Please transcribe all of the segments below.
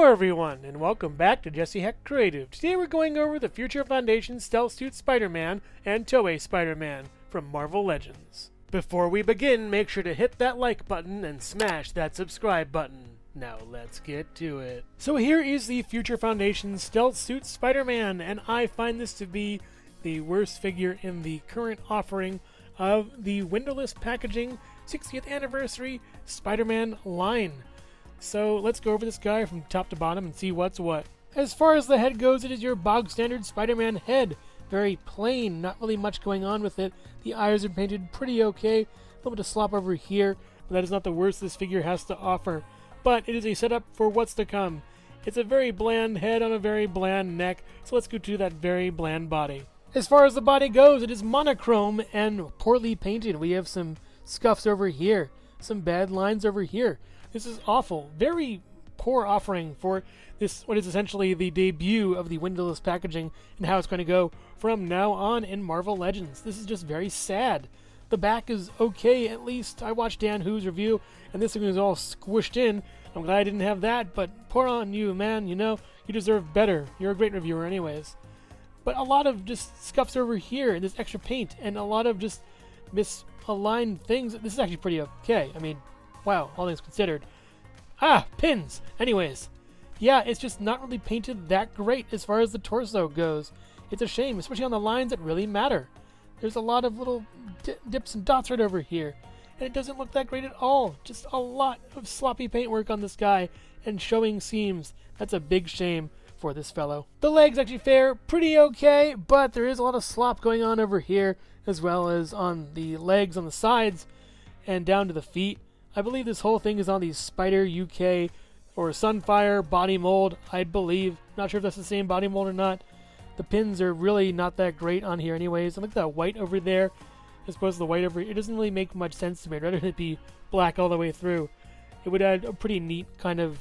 Hello everyone, and welcome back to Jesse Hecht Creative. Today we're going over the Future Foundation Stealth Suit SpiderMan and TOEI SpiderMan from Marvel Legends. Before we begin, make sure to hit that like button and smash that subscribe button. Now let's get to it. So here is the Future Foundation Stealth Suit SpiderMan, and I find this to be the worst figure in the current offering of the windowless packaging 60th anniversary Spider-Man line. So let's go over this guy from top to bottom and see what's what. As far as the head goes, it is your bog standard Spider-Man head. Very plain, not really much going on with it. The eyes are painted pretty okay. A little bit of slop over here, but that is not the worst this figure has to offer. But it is a setup for what's to come. It's a very bland head on a very bland neck, so let's go to that very bland body. As far as the body goes, it is monochrome and poorly painted. We have some scuffs over here, some bad lines over here. This is awful. Very poor offering for this, what is essentially the debut of the windowless packaging and how it's going to go from now on in Marvel Legends. This is just very sad. The back is okay, at least. I watched Dan Who's review, and this thing is all squished in. I'm glad I didn't have that, but poor on you, man. You know, you deserve better. You're a great reviewer anyways. But a lot of just scuffs over here, and this extra paint, and a lot of just misaligned things. This is actually pretty okay. I mean, wow, all things considered. Ah, pins! Anyways, yeah, it's just not really painted that great as far as the torso goes. It's a shame, especially on the lines that really matter. There's a lot of little dips and dots right over here, and it doesn't look that great at all. Just a lot of sloppy paintwork on this guy and showing seams. That's a big shame for this fellow. The legs actually fare pretty okay, but there is a lot of slop going on over here, as well as on the legs on the sides and down to the feet. I believe this whole thing is on the Spider UK or Sunfire body mold, I believe. Not sure if that's the same body mold or not. The pins are really not that great on here anyways. And look at that white over there as opposed to the white over here. It doesn't really make much sense to me. I'd rather it be black all the way through. It would add a pretty neat kind of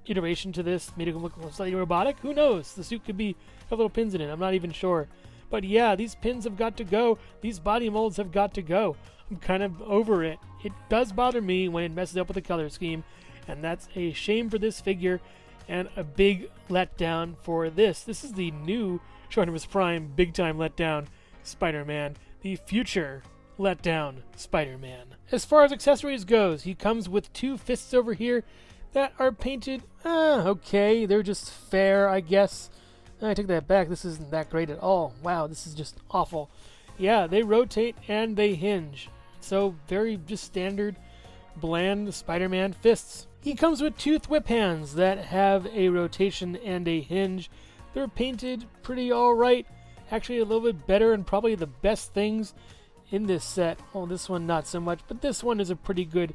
iteration to this. Maybe it can look slightly robotic. Who knows? The suit could have little pins in it. I'm not even sure. But yeah, these pins have got to go. These body molds have got to go. I'm kind of over it. It does bother me when it messes up with the color scheme, and that's a shame for this figure and a big letdown for this. This is the new Optimus Prime big time letdown Spider-Man, the future letdown Spider-Man. As far as accessories goes, he comes with two fists over here that are painted okay. They're just fair, I guess. I take that back. This isn't that great at all. Wow, this is just awful. Yeah, they rotate and they hinge. So very just standard, bland Spider-Man fists. He comes with two whip hands that have a rotation and a hinge. They're painted pretty alright. Actually a little bit better and probably the best things in this set. Oh, this one not so much, but this one is a pretty good,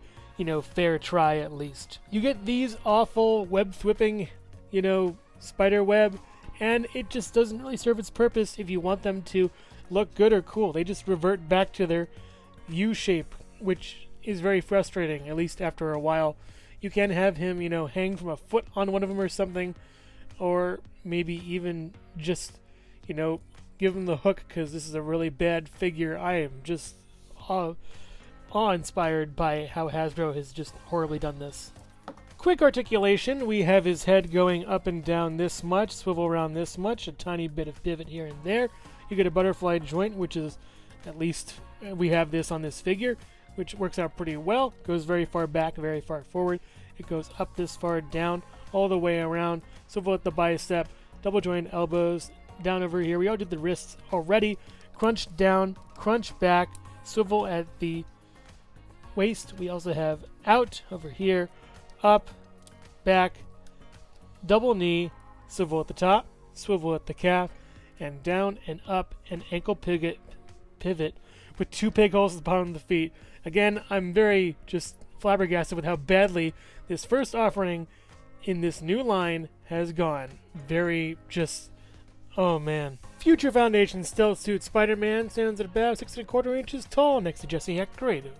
fair try at least. You get these awful web thwipping, spider web, and it just doesn't really serve its purpose if you want them to look good or cool. They just revert back to their U shape, which is very frustrating, at least after a while. You can have him, hang from a foot on one of them or something, or maybe even just, give him the hook, because this is a really bad figure. I am just awe-inspired by how Hasbro has just horribly done this. Quick articulation, we have his head going up and down this much, swivel around this much, a tiny bit of pivot here and there. You get a butterfly joint, which is, at least we have this on this figure, which works out pretty well. Goes very far back, very far forward. It goes up this far, down, all the way around. Swivel at the bicep, double joint elbows, down over here. We all did the wrists already. Crunch down, crunch back, swivel at the waist. We also have out over here, up, back, double knee, swivel at the top, swivel at the calf, and down and up, and ankle pivot with two peg holes at the bottom of the feet. Again, I'm very just flabbergasted with how badly this first offering in this new line has gone. Very just, oh man. Future Foundation Stealth Suit Spider-Man stands at about 6¼ inches tall next to Jesse Hecht Creative.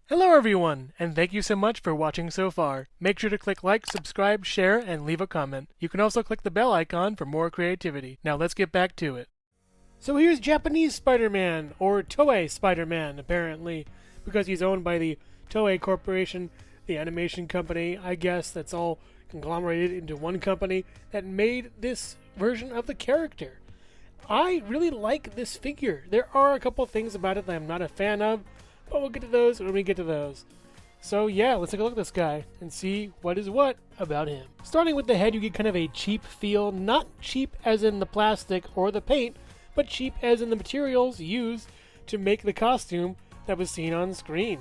Hello everyone, and thank you so much for watching so far. Make sure to click like, subscribe, share, and leave a comment. You can also click the bell icon for more creativity. Now let's get back to it. So here's Japanese Spider-Man, or Toei Spider-Man, apparently, because he's owned by the Toei Corporation, the animation company, I guess, that's all conglomerated into one company that made this version of the character. I really like this figure. There are a couple things about it that I'm not a fan of, but we'll get to those when we get to those. So yeah, let's take a look at this guy and see what is what about him. Starting with the head, you get kind of a cheap feel, not cheap as in the plastic or the paint, but cheap as in the materials used to make the costume that was seen on screen.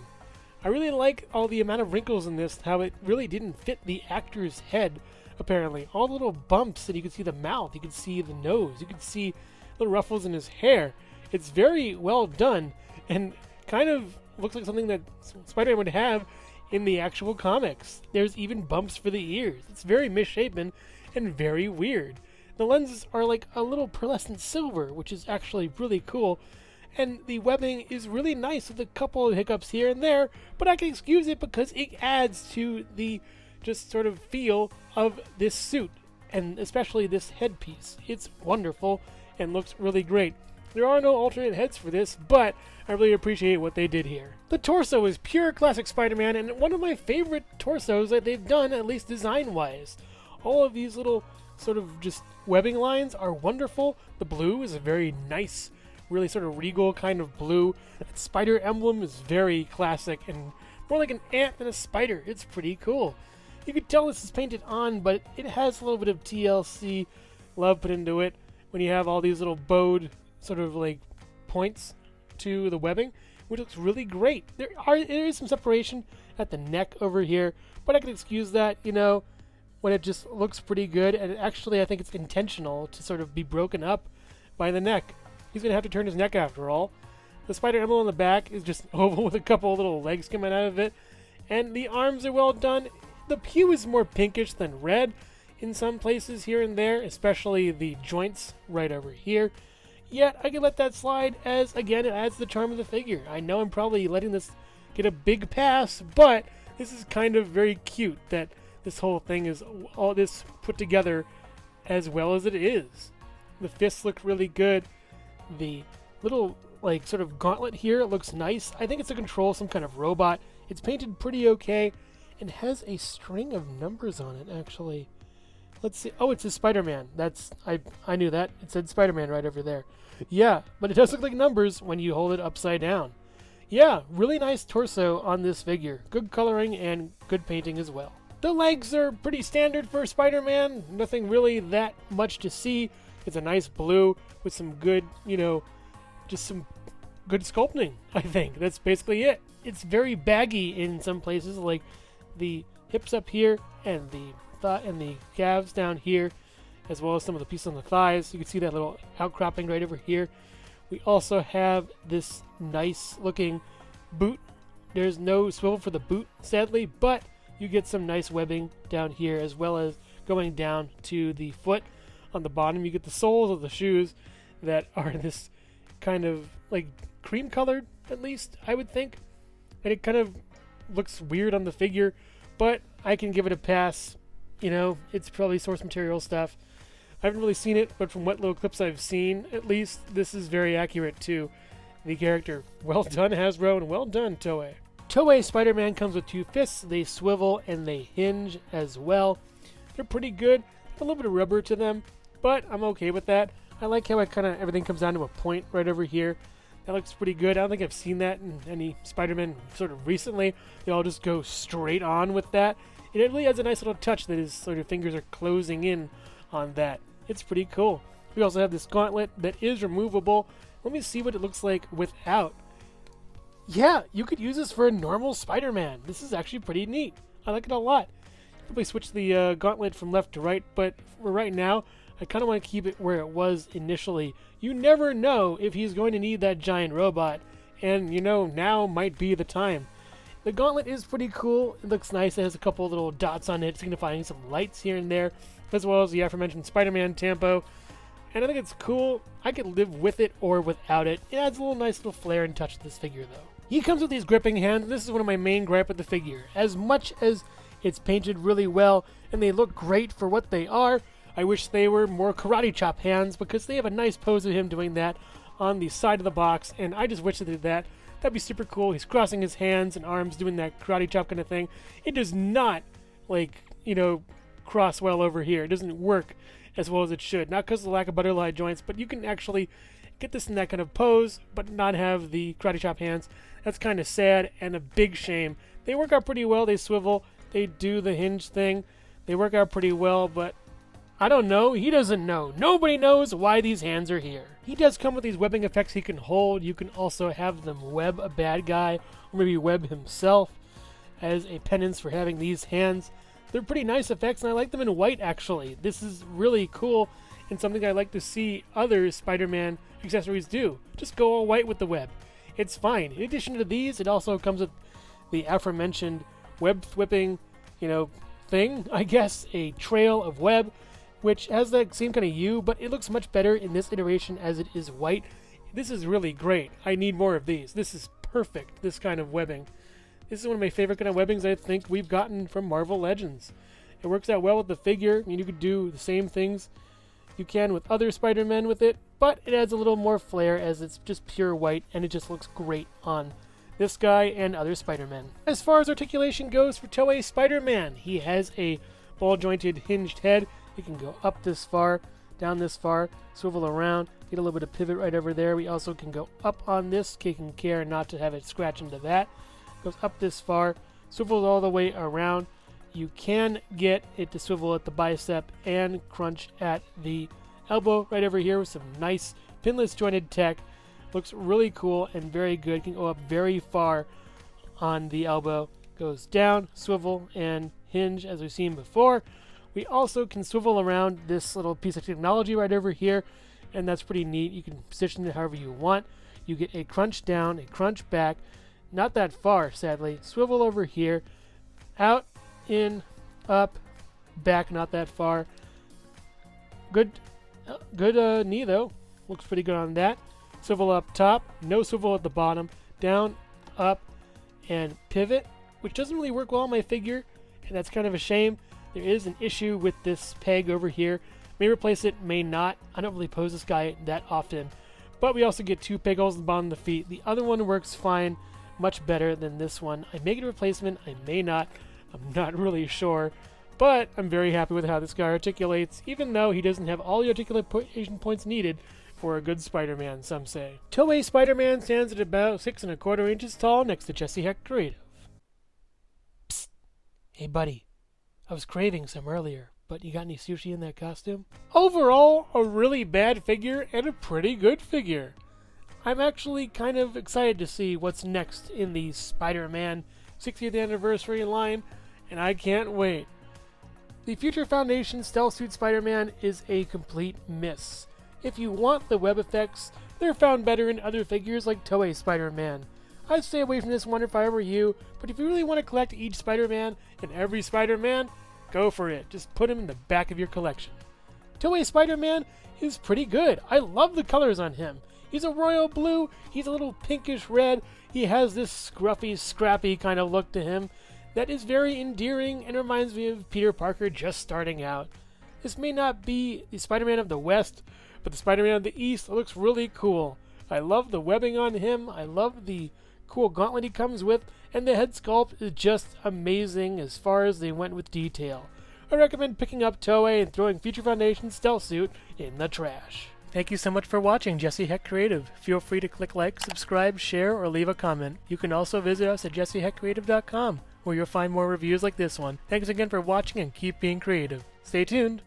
I really like all the amount of wrinkles in this, how it really didn't fit the actor's head, apparently. All the little bumps, and you can see the mouth, you can see the nose, you can see little ruffles in his hair. It's very well done, and kind of looks like something that Spider-Man would have in the actual comics. There's even bumps for the ears. It's very misshapen and very weird. The lenses are like a little pearlescent silver, which is actually really cool, and the webbing is really nice with a couple of hiccups here and there, but I can excuse it because it adds to the just sort of feel of this suit, and especially this headpiece. It's wonderful and looks really great. There are no alternate heads for this, but I really appreciate what they did here. The torso is pure classic Spider-Man, and one of my favorite torsos that they've done, at least design-wise. All of these little sort of just webbing lines are wonderful. The blue is a very nice, really sort of regal kind of blue. That spider emblem is very classic and more like an ant than a spider. It's pretty cool. You could tell this is painted on, but it has a little bit of TLC love put into it when you have all these little bowed sort of like points to the webbing, which looks really great. There is some separation at the neck over here, but I can excuse that, you know, when it just looks pretty good, and actually I think it's intentional to sort of be broken up by the neck. He's going to have to turn his neck after all. The spider emblem on the back is just oval with a couple little legs coming out of it, and the arms are well done. The hue is more pinkish than red in some places here and there, especially the joints right over here. Yet, I can let that slide as, again, it adds the charm of the figure. I know I'm probably letting this get a big pass, but this is kind of very cute that this whole thing is all this put together as well as it is. The fists look really good. The little, like, sort of gauntlet here looks nice. I think it's to control some kind of robot. It's painted pretty okay and has a string of numbers on it, actually. Let's see. Oh, it says Spider-Man. I knew that. It said Spider-Man right over there. Yeah, but it does look like numbers when you hold it upside down. Yeah, really nice torso on this figure. Good coloring and good painting as well. The legs are pretty standard for Spider-Man. Nothing really that much to see. It's a nice blue with some good, you know, just some good sculpting, I think. That's basically it. It's very baggy in some places, like the hips up here and the calves down here, as well as some of the pieces on the thighs. You can see that little outcropping right over here. We also have this nice looking boot. There's no swivel for the boot, sadly, but you get some nice webbing down here, as well as going down to the foot. On the bottom, you get the soles of the shoes that are this kind of like cream colored, at least, I would think. And it kind of looks weird on the figure, but I can give it a pass. You know, it's probably source material stuff. I haven't really seen it, but from what little clips I've seen, at least, this is very accurate to the character. Well done, Hasbro, and well done, Toei. Toei Spider-Man comes with two fists. They swivel and they hinge as well. They're pretty good. A little bit of rubber to them, but I'm okay with that. I like how everything comes down to a point right over here. That looks pretty good. I don't think I've seen that in any Spider-Man sort of recently. They all just go straight on with that. It really has a nice little touch that his sort of fingers are closing in on that. It's pretty cool. We also have this gauntlet that is removable. Let me see what it looks like without. Yeah, you could use this for a normal Spider-Man. This is actually pretty neat. I like it a lot. Probably switch the gauntlet from left to right, but for right now, I kind of want to keep it where it was initially. You never know if he's going to need that giant robot, and you know, now might be the time. The gauntlet is pretty cool. It looks nice. It has a couple little dots on it signifying some lights here and there, as well as the aforementioned Spider-Man tampo. And I think it's cool. I could live with it or without it. It adds a little nice little flair and touch to this figure, though. He comes with these gripping hands. This is one of my main gripe with the figure. As much as it's painted really well and they look great for what they are, I wish they were more karate chop hands because they have a nice pose of him doing that on the side of the box, and I just wish they did that. That'd be super cool. He's crossing his hands and arms doing that karate chop kind of thing. It does not, like, cross well over here. It doesn't work as well as it should. Not because of the lack of butterfly joints, but you can actually get this in that kind of pose, but not have the karate chop hands. That's kind of sad and a big shame. They work out pretty well. They swivel. They do the hinge thing. They work out pretty well, but I don't know. He doesn't know. Nobody knows why these hands are here. He does come with these webbing effects he can hold. You can also have them web a bad guy, or maybe web himself as a penance for having these hands. They're pretty nice effects, and I like them in white, actually. This is really cool and something I like to see other Spider-Man accessories do. Just go all white with the web. It's fine. In addition to these, it also comes with the aforementioned web whipping, thing, I guess, a trail of web, which has that same kind of hue, but it looks much better in this iteration as it is white. This is really great. I need more of these. This is perfect, this kind of webbing. This is one of my favorite kind of webbings I think we've gotten from Marvel Legends. It works out well with the figure. I mean, you could do the same things you can with other Spider-Men with it, but it adds a little more flair as it's just pure white, and it just looks great on this guy and other Spider-Men. As far as articulation goes for Toei Spider-Man, he has a ball-jointed hinged head. It can go up this far, down this far, swivel around, get a little bit of pivot right over there. We also can go up on this, taking care not to have it scratch into that. Goes up this far, swivels all the way around. You can get it to swivel at the bicep and crunch at the elbow right over here with some nice pinless jointed tech. Looks really cool and very good. Can go up very far on the elbow. Goes down, swivel, and hinge as we've seen before. We also can swivel around this little piece of technology right over here, and that's pretty neat. You can position it however you want. You get a crunch down, a crunch back. Not that far, sadly. Swivel over here, out, in, up, back, not that far. Good knee though. Looks pretty good on that. Swivel up top, no swivel at the bottom. Down, up, and pivot, which doesn't really work well on my figure, and that's kind of a shame. There is an issue with this peg over here. May replace it, may not. I don't really pose this guy that often. But we also get 2 peg holes at the bottom of the feet. The other one works fine, much better than this one. I may get a replacement, I may not. I'm not really sure. But I'm very happy with how this guy articulates, even though he doesn't have all the articulation points needed for a good Spider-Man, some say. Toei Spider-Man stands at about 6 1/4 inches tall next to Jesse Hecht Creative. Psst. Hey buddy, I was craving some earlier, but you got any sushi in that costume? Overall, a really bad figure and a pretty good figure. I'm actually kind of excited to see what's next in the Spider-Man 60th anniversary line, and I can't wait. The Future Foundation Stealth Suit Spider-Man is a complete miss. If you want the web effects, they're found better in other figures like Toei Spider-Man. I'd stay away from this one if I were you, but if you really want to collect each Spider-Man and every Spider-Man, go for it. Just put him in the back of your collection. Toei Spider-Man is pretty good. I love the colors on him. He's a royal blue, he's a little pinkish red, he has this scruffy, scrappy kind of look to him that is very endearing and reminds me of Peter Parker just starting out. This may not be the Spider-Man of the West, but the Spider-Man of the East looks really cool. I love the webbing on him, I love the cool gauntlet he comes with, and the head sculpt is just amazing as far as they went with detail. I recommend picking up Toei and throwing Future Foundation Stealth Suit in the trash. Thank you so much for watching Jesse Hecht Creative. Feel free to click like, subscribe, share, or leave a comment. You can also visit us at jessehechtcreative.com, where you'll find more reviews like this one. Thanks again for watching and keep being creative. Stay tuned!